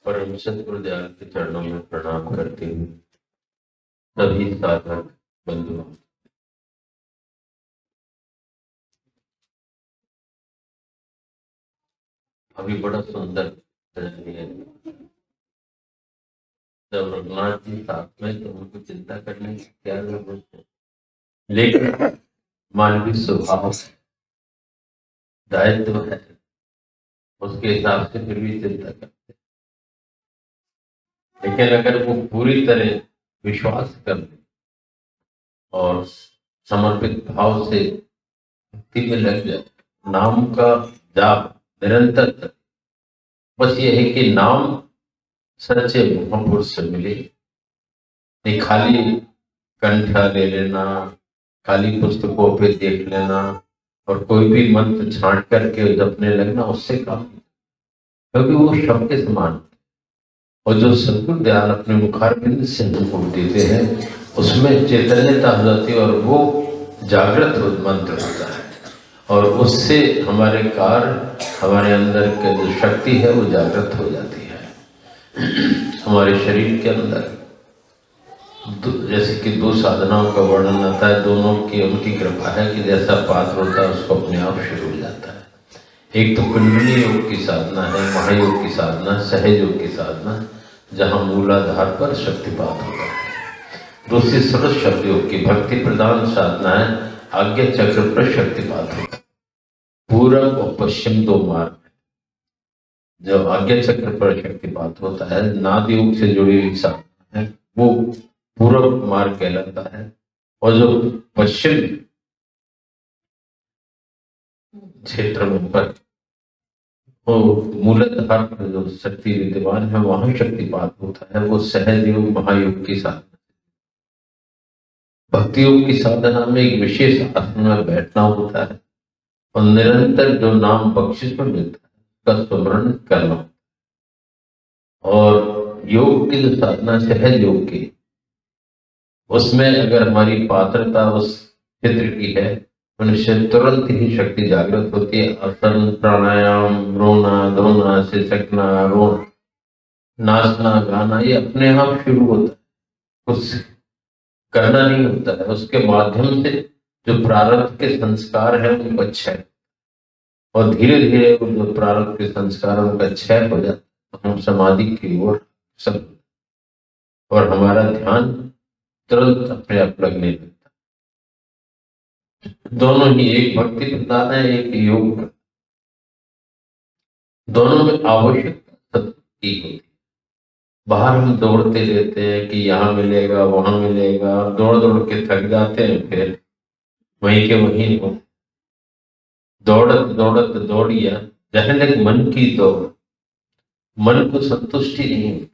परम सद्गुरुदेव के चरणों में प्रणाम करते हुए सभी साधक बंधुओं, अभी बड़ा सुंदर है। जब रघुनाथ जी साथ में तो उनको चिंता करने की क्या जरूरत है, लेकिन मानवीय स्वभाव दायित्व है, उसके हिसाब से फिर भी चिंता करते हैं। लेकिन अगर वो पूरी तरह विश्वास कर ले और समर्पित भाव से भक्ति में लग जाए, नाम का जाप निरंतर करे। बस ये है कि नाम सच्चे महापुरुष से मिले, नहीं खाली कंठा ले लेना, खाली पुस्तकों पे देख लेना और कोई भी मंत्र छांट करके जपने लगना, उससे काफी, क्योंकि वो शब्द के समान और जो सद्गुरु दयाल अपने मुखारबिंद से हमको देते हैं उसमें चैतन्यता हो जाती है और वो जागृत मंत्र होता है और उससे हमारे कार्य, हमारे अंदर के जो शक्ति है वो जागृत हो जाती है। हमारे शरीर के अंदर जैसे कि दो साधनाओं का वर्णन आता है, दोनों की उनकी कृपा है कि जैसा पात्र होता है उसको अपने आप शुरू हो जाता है। एक तो कुंडली योग की साधना है, महायोग की साधना, सहज योग की साधना, जहाँ मूलाधार पर शक्तिपात होता है। दूसरी सरस शब्द योग की भक्ति प्रधान साधना है, आज्ञा चक्र पर शक्तिपात होता है। पूरब और पश्चिम दो मार्ग, जब आज्ञा चक्र पर शक्तिपात होता है, नाद योग से जुड़ी हुई साधना है, वो पूरब मार्ग कहलाता है। और जो पश्चिम क्षेत्र में पर वो मूलाधार पर जो शक्ति विद्यमान है वहां शक्तिपात होता है, वो सहज योग महायोग की साधना। भक्ति योग की साधना में एक विशेष आसन में बैठना होता है और निरंतर जो नाम बख्शिश में मिलता है उसका स्मरण करना। और योग की जो साधना सहज योग की, उसमें अगर हमारी पात्रता उस क्षेत्र की है तो निश्चित तुरंत ही शक्ति जागृत होती है। आसन, प्राणायाम, रोना धोना, सिसकना, रोना, नाचना, गाना, ये अपने आप शुरू होता है, कुछ करना नहीं होता है। उसके माध्यम से जो प्रारब्ध के संस्कार है उनका क्षय, और धीरे धीरे वो जो प्रारब्ध के संस्कार उनका क्षय हो जाता है, हम समाधि की ओर सब और हमारा ध्यान तुरंत अपने आप लगने लगता। दोनों ही, एक भक्ति प्रधान है, एक योग, दोनों में आवश्यकता सत्य होती है। बाहर हम दौड़ते रहते हैं कि यहाँ मिलेगा वहां मिलेगा, दौड़ दौड़ के थक जाते हैं, फिर वहीं के वहीं हो। दौड़त दौड़त दौड़िया जहन मन की दौड़, मन को संतुष्टि नहीं होती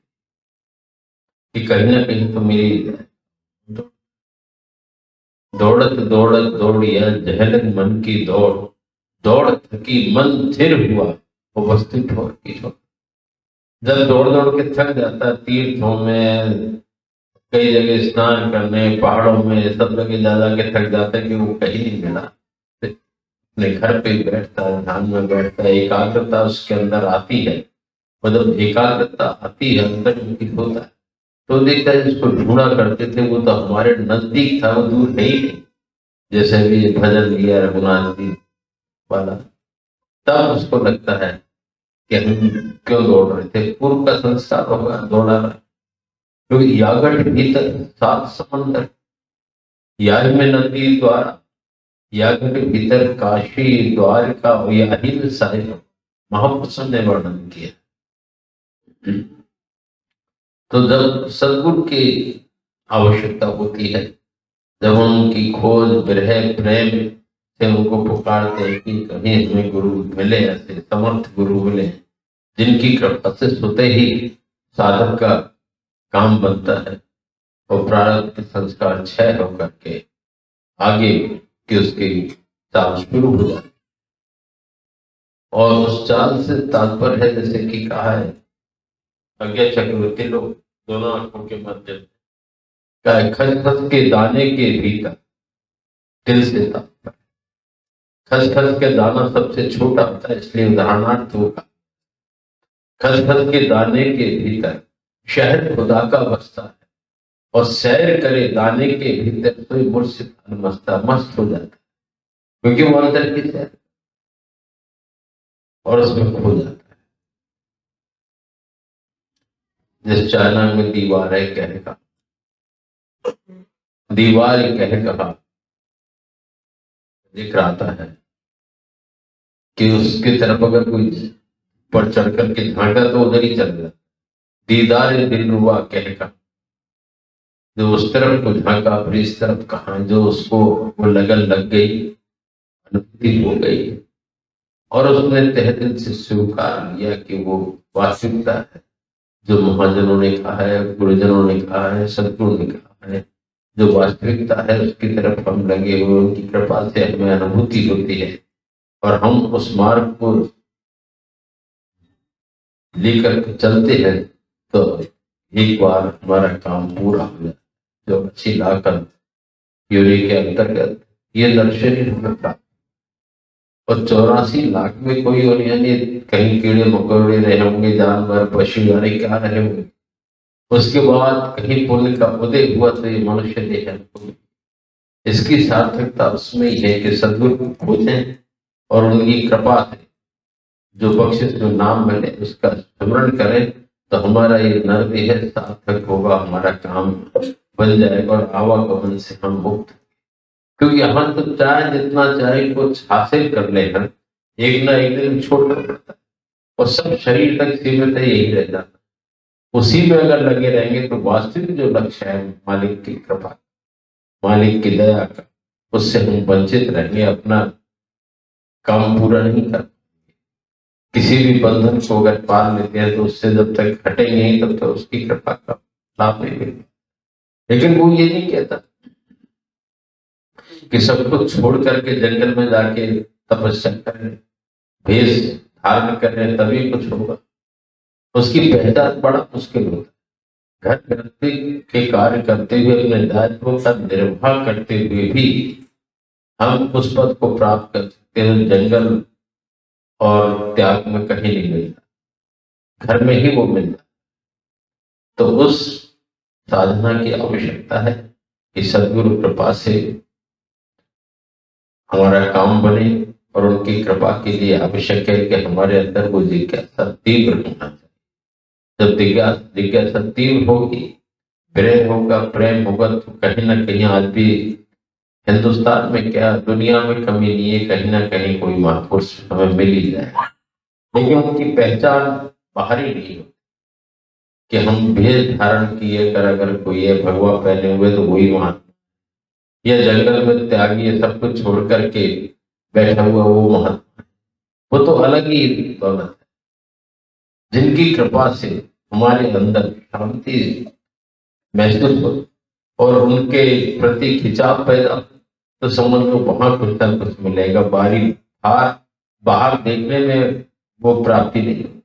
कि कहीं ना कहीं तो मेरी दौड़त दौड़त दौड़िया जहन मन की दौड़, दौड़ थकी मन स्थिर हुआ वो वस्तु ठोर की ठोर। जब दौड़ दौड़ के थक जाता, तीर्थों में कई जगह स्नान करने, पहाड़ों में सब जगह जा जा के थक जाता है कि वो कहीं नहीं मिला, अपने घर पे बैठता है, ध्यान में बैठता है, एकाग्रता उसके अंदर आती है। और जब एकाग्रता आती है, अंदर मुखित होता है, तो देखता है जिसको ढूंढा करते थे वो तो हमारे नजदीक था, वो दूर है ही नहीं। जैसे भी भजन लिया रघुनाथ जी वाला, तब उसको लगता है कि हम क्यों दौड़ रहे थे, पूर्व का संस्कार होगा दौड़ा रहा, क्योंकि यागट भीतर सात समंदर, याग में नदी द्वारा, याग के भीतर काशी द्वारका याहिल साहिब महापुरुषों ने वर्णन किया। तो जब सद्गुरु की आवश्यकता होती है, जब उनकी खोज विरह प्रेम से उनको पुकारते हैं कि कहीं हमें गुरु मिले, ऐसे समर्थ गुरु मिले जिनकी कृपा से स्वतः ही साधक का काम बनता है और प्रारब्ध के संस्कार क्षय होकर के आगे की उसकी चाल शुरू हो जाती। और उस चाल से तात्पर्य है, जैसे कि कहा है आज्ञा चक्रवर्ती लोग दोनों आंखों के मध्य खसखस के दाने के भीतर तिल से तात्पर्य। खसखस के दाना सबसे छोटा होता है, इसलिए उदाहरणार्थ होगा खसखस के दाने के भीतर शहद खुदा का बसता है, और सैर करे दाने के भीतर तो मुर्शिद मस्ता मस्त हो जाता है, क्योंकि वो अंदर की सैर और उसमें खो जाता है। जिस चाइना में दीवार है कह कहा, दीवार कह कहा जिक्र आता है कि उसकी तरफ अगर कोई पर चढ़ करके झांका तो उधर ही चल गया। दीदार दिल रुआ कह कहा, जो उस तरफ को झांका फिर इस तरफ कहा, जो उसको वो लगन लग गई, अनुभूति हो गई, और उसने तहे दिल से स्वीकार लिया कि वो वास्तविकता है जो महाजनों ने कहा है, गुरुजनों ने कहा है, सदगुरु ने कहा है। जो वास्तविकता है उसकी तरफ हम लगे हुए, उनकी कृपा से हमें अनुभूति होती है और हम उस मार्ग को लेकर के चलते हैं तो एक बार हमारा काम पूरा हो जाए। जो 80 लाख यूरी के अंतर्गत ये दर्शन हमें प्राप्त, और 84 लाख में कोई और यानी कहीं कीड़े मकोड़े रहे होंगे, जानवर पशु यानी क्या रहे होंगे, उसके बाद कहीं पुण्य का उदय हुआ तो ये मनुष्य देह। इसकी सार्थकता उसमें ही है कि सदगुरु को खोजें और उनकी कृपा से जो बख्शिश जो नाम मिले उसका स्मरण करें तो हमारा ये नरदेह सार्थक होगा, हमारा काम बन जाएगा और आवागमन से हम मुक्त। क्योंकि यहाँ तो चाहे जितना चाहे कुछ हासिल कर ले हम, एक ना एक दिन छोड़ना पड़ता है और सब शरीर तक सीमित है, यही रह जाता। उसी में अगर लगे रहेंगे तो वास्तविक जो लक्ष्य है मालिक की कृपा, मालिक की दया का, उससे हम वंचित रहेंगे, अपना काम पूरा नहीं कर। किसी भी बंधन को अगर पार लेते हैं तो उससे जब तक हटेंगे नहीं तब तक उसकी कृपा का लाभ नहीं मिलेगा। लेकिन वो ये नहीं कहता कि सब कुछ छोड़ करके जंगल में जाके तपस्या करें, भेष धारण करें तभी कुछ होगा। उसकी पहचान बड़ा मुश्किल होता है। घर गृहस्थी के कार्य करते हुए, अपने दायित्वों का निर्वाह करते हुए भी हम उस पद को प्राप्त कर सकते हैं। जंगल और त्याग में कहीं नहीं मिलता, घर में ही वो मिलता। तो उस साधना की आवश्यकता है कि सदगुरु कृपा से हमारा काम बने, और उनकी कृपा के लिए आवश्यक है कि हमारे अंदर वो जिज्ञासा तीव्र होना चाहिए। जब जिज्ञासा तीव्र होगी, प्रेम होगा, प्रेम होगा तो कहीं ना कहीं आज भी हिंदुस्तान में क्या दुनिया में कमी नहीं है, कहीं ना कहीं कोई महापुरुष हमें मिल ही जाए। लेकिन उनकी पहचान बाहरी नहीं होती कि हम भेष धारण किए कर अगर कोई है भगवा पहने हुए तो वही वहां, या जंगल में त्यागी ये सब कुछ छोड़ करके बैठा हुआ वो महात्मा, वो तो अलग ही दौलत है। जिनकी कृपा से हमारे अंदर शांति महसूस हो और उनके प्रति खिंचाव पैदा, तो समझ लो वहां कुछ ना कुछ मिलेगा। बाहर देखने में वो प्राप्ति नहीं होती।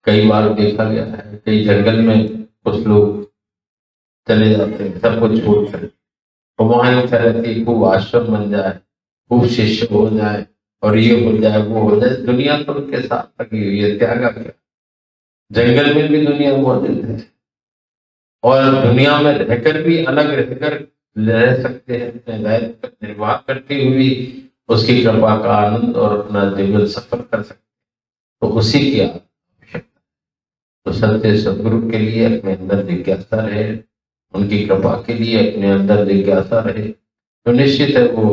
कई बार देखा गया है, कई जंगल में कुछ लोग चले जाते हैं सब कुछ छोड़ कर, तो वहां इच्छा रहती है खूब आश्रम बन जाए, खूब शिष्य हो जाए और ये हो जाए वो हो जाए। दुनिया तो उनके साथ लगी हुई है, त्यागा क्या। जंगल में भी दुनिया मौजूद है और दुनिया में रहकर भी अलग रहकर रह सकते हैं, अपने दायित्व का निर्वाह करते हुए उसकी कृपा का आनंद और अपना जीवन सफल कर सकते हैं। तो उसी की आवश्यकता। तो सत्य सदगुरु के लिए अपने अंदर जिज्ञासा रहे, उनकी कृपा के लिए अपने अंदर जिज्ञासा रहे, तो निश्चित है वो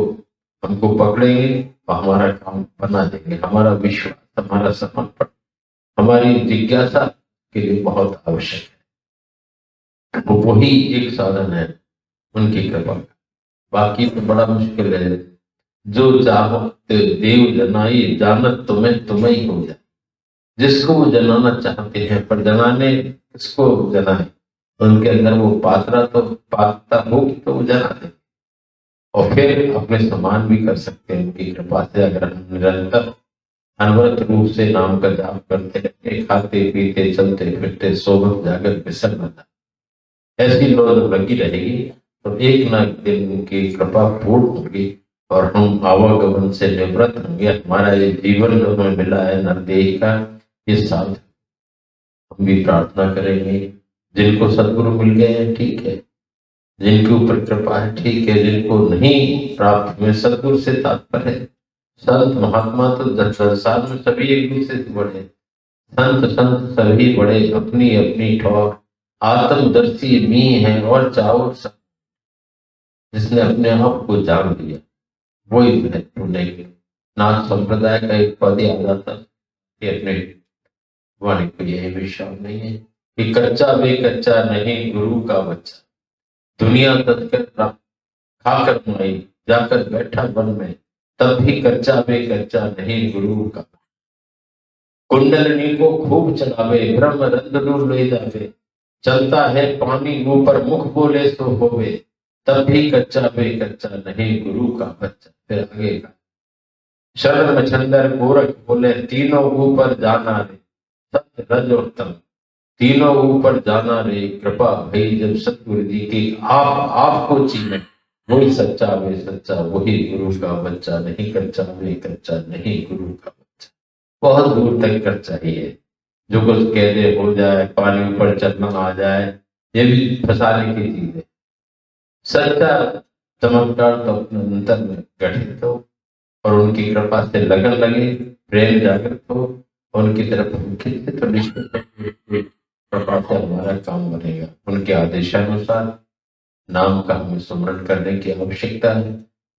हमको पकड़ेंगे और हमारा काम बना देंगे। हमारा विश्वास, हमारा समर्पण, हमारी जिज्ञासा के लिए बहुत आवश्यक है। वो वही एक साधन है उनकी कृपा का। बाकी तो बड़ा मुश्किल है। जो चाहो देव जनाई, जानत तुम्हें तुम्हें ही हो जाए। जिसको वो जनाना चाहते हैं, पर जनाने किसको जनाए, उनके अंदर वो पात्रता होगी तो वो जना दे और फिर अपने समान भी कर सकते हैं उनकी कृपा से। अगर हम निरंतर अनवरत रूप से नाम का जाप करते रहते, खाते पीते चलते फिरते सोबत जागत विसल बता, ऐसी लोग लगी रहेगी तो एक ना एक दिन उनकी कृपा पूर्ण होगी और हम आवागमन से निवृत्त होंगे। हमारा ये जीवन जो हमें मिला है नरदेह का, ये साथ हम भी प्रार्थना करेंगे। जिनको सदगुरु मिल गए हैं ठीक है, जिनके ऊपर कृपा है ठीक है, जिनको नहीं प्राप्त हुए, सदगुरु से तात्पर्य है संत महात्मा तो संसार में सभी एक दूसरे से बड़े, संत संत सभी बड़े, अपनी अपनी ठोर आत्मदर्शी मी है और चाओ सब। जिसने अपने आप को जान लिया वही महत्वपूर्ण है। नाथ संप्रदाय का एक पद याद आता कि अपने वाणी को यही विश्वास नहीं है कि कच्चा बे कच्चा नहीं गुरु का बच्चा, दुनिया तत्कर खाकर माई जाकर बैठा वन में, तब भी कच्चा बे कच्चा नहीं गुरु का। कुंडलनी को खूब चलावे ब्रह्म रंध्र ले जावे, चलता है पानी मुंह पर मुख बोले सो होवे, तब भी कच्चा बे कच्चा नहीं गुरु का बच्चा। फिर आगे का शरण मछंदर गोरख बोले तीनों ऊपर जाना रे, सत्य रज और तम तीनों ऊपर जाना रे, कृपा भई जब सतगुरु जी की आप आपको चीने, वही सच्चा वे सच्चा वही गुरु का बच्चा, नहीं कच्चा वे कच्चा नहीं गुरु का बच्चा। बहुत दूर तक कर चाहिए, जो कुछ कह दे हो जाए, पानी ऊपर चलना आ जाए, ये भी फंसाने की चीज है। सच्चा चमत्कार तो अपने अंतर में गठित हो और उनकी कृपा से लगन लगे, प्रेम जागृत हो, उनकी तरफ हम खींचे तो निश्चित कृपा से हमारा काम बनेगा। उनके आदेशानुसार नाम का हमें स्मरण करने की आवश्यकता है,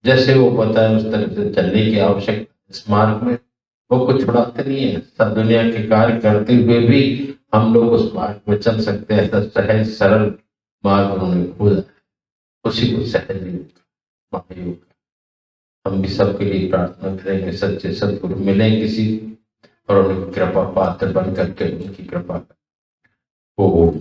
जैसे वो पता है उस तरह से चलने की आवश्यकता। इस मार्ग में वो कुछ छुड़ाते नहीं है, सब दुनिया के कार्य करते हुए भी हम लोग उस मार्ग में चल सकते हैं। ऐसा सहज सरल मार्ग उन्होंने खोजा, उसी को सहज योग महायोग। हम भी सबके लिए प्रार्थना करेंगे सच्चे सदगुरु मिले किसी और उनकी कृपा पात्र बन करके उनकी कृपा को